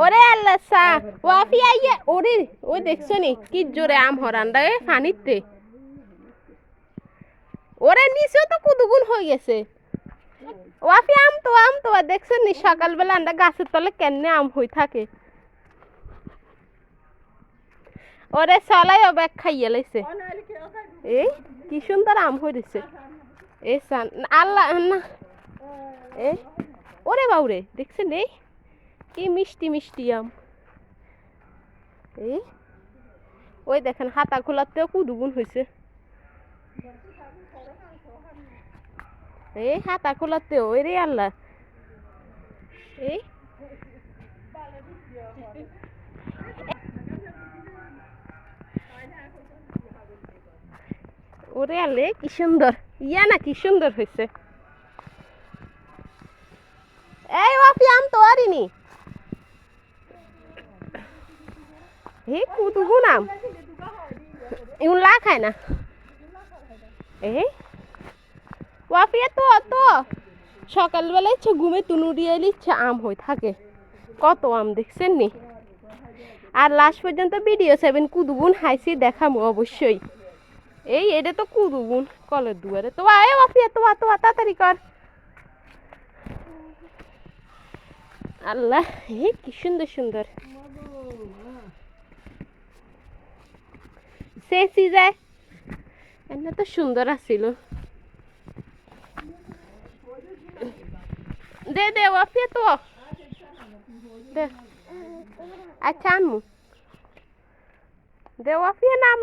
ওরে আল্লাহ সা ওয়াফি আইয়া ওরে ওই দেখছো নি কি জোরে আম হরান্ডা এ পানিতে ওরে নিচেও তো কুদুগুন হয়ে গেছে ওয়াফি আম তো দেখছো নি সকালবেলা আন্ডা গাছের তলে কেমনে আম হই থাকে ওরে চলাই অবাক খাইয়ে লাইছে এই কি সুন্দর আম হইছে এ সান আল্লাহ না এ ওরে বাউরে দেখছেন এই কি মিষ্টি মিষ্টি আম এই ওই দেখেন হাতা খোলাতেও কুদুগুন হয়েছে এই হাতা খোলাতেও ওই রে আল্লাহ এই ওরে আলে কি সুন্দর ইয়া না কি সুন্দর হয়েছে এই ওয়াফি আম তো আরিনি হে কুদুগুন আম ইউন লা খায় না এই ওয়াফিয়া তো সকালবেলা ইচ্ছে ঘুমে তুনুরিয়ে ইচ্ছে আম হয়ে থাকে কত আম দেখছেন নি আর লাস্ট পর্যন্ত ভিডিও 7 কুদুগুন হাইছি দেখামু অবশ্যই এই এটা তো কুদুগুন কলের দুয়ারে তো আয় ওয়াফিয়া তো তাড়াতাড়ি কর আল্লাহ হে কি সুন্দর সুন্দর সেসি যায় এনে তো সুন্দর আছিল দে দে ওয়াফিয়া তো দে আচ্ছা আনমু দে ওয়াফিয়া নাম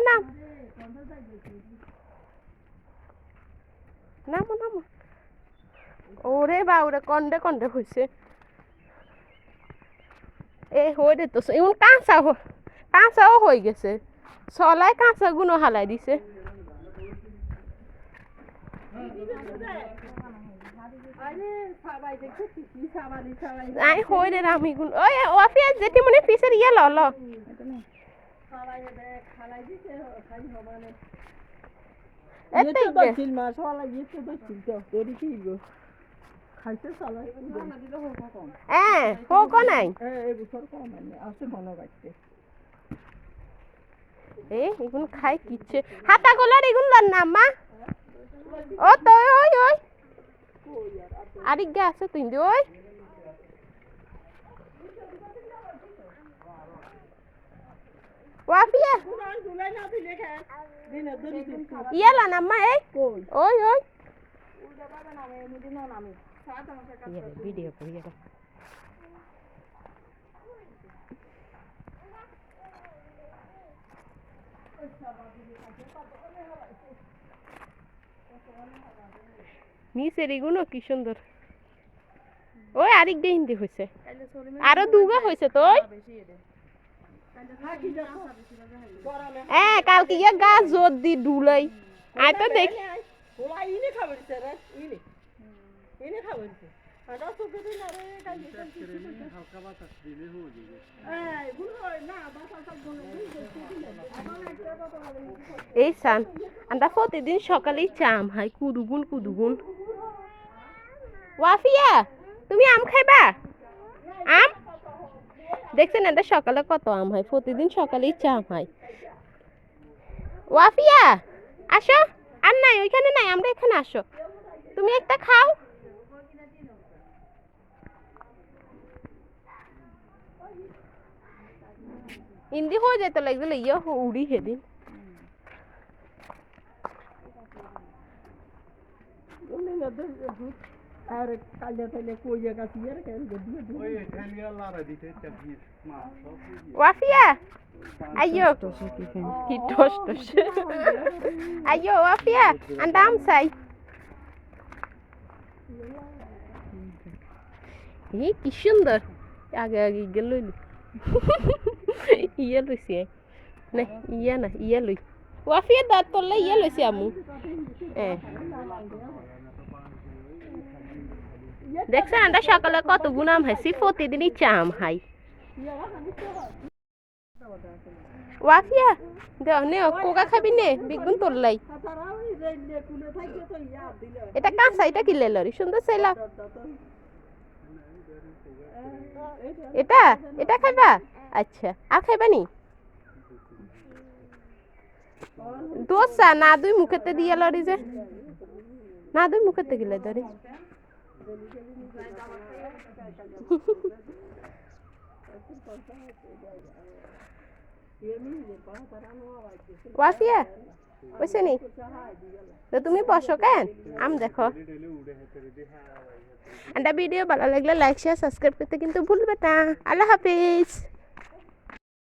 ওরে বাউরে কন্ডে হইছে এ হইরে তো এমন কাঁচাও হয়ে গেছে চলাই কাঁচা গুনো হালাই দিছে আই হইরে রামি গুন ওই ওয়াফিয়া যেটি মনে পিসের ইয়া ল এতে তো চিল মাছ ওলা ইতে তো চিল তো দেরি কি গো খাইতে চলা হোক নাই এই বছর কম আছে মনে রাখতে এগুন খাই কিচ্ছে হাতা গোলার এগুন নাম মা ও তো ওই আরেক গা আছে তুই ওই ওয়াফিয়া ইয়ালা নাম্মা এই ওই ভিডিও করি নিচের এগুলো কি সুন্দর ওই আরেক দিয়ে হিন্দি হয়েছে আরো দুগা হয়েছে তো কালকে গিয়ে গাছ জোর দি ডুলাই আয় তো দেখ এই সান আমরা প্রতিদিন সকালেই চাম হাই কুদুগুন ওয়াফিয়া তুমি আম খাইবা আম দেখছেন এটা সকালে কত আম হয় প্রতিদিন সকালেই চাম হয় ওয়াফিয়া আসো আর নাই ওইখানে নাই আমরা এখানে আসো তুমি একটা খাও হিন্দি হয়ে যেত লাগছিল ইয়ে উড়ি সেদিন আর কালিয়া তাইলে কই জায়গা সিয়ার কেন গদি ওই খালিয়া লারা দিতে চাবি মা ওয়াফিয়া আইয়ো কি টস আইয়ো ওয়াফিয়া আন্দাম সাই এই কি সুন্দর আগে গেল ইয়া লইছি না ইয়া লই ওয়াফিয়া দাঁত তোলে ইয়া লইছি আমু দেখছেন আমরা সকালে কত গুনাম হাইছি প্রতিদিনই চাম হাই ওয়াফিয়া দেও নে কোকা খাবি নে বিগুন তোলাই এটা কাঁচা এটা কি লেলরি সুন্দর চাইলা এটা এটা খাইবা আচ্ছা আর খাইবা নি দোসা না দুই মুখেতে দিয়া লরি যে না দুই মুখেতে গেলে ধরি ওয়াফিয়া বুঝছো নি তো তুমি বসো কেন আম দেখো একটা ভিডিও ভালো লাগলে লাইক শেয়ার সাবস্ক্রাইব করতে কিন্তু ভুলবে না আল্লাহ হাফিজ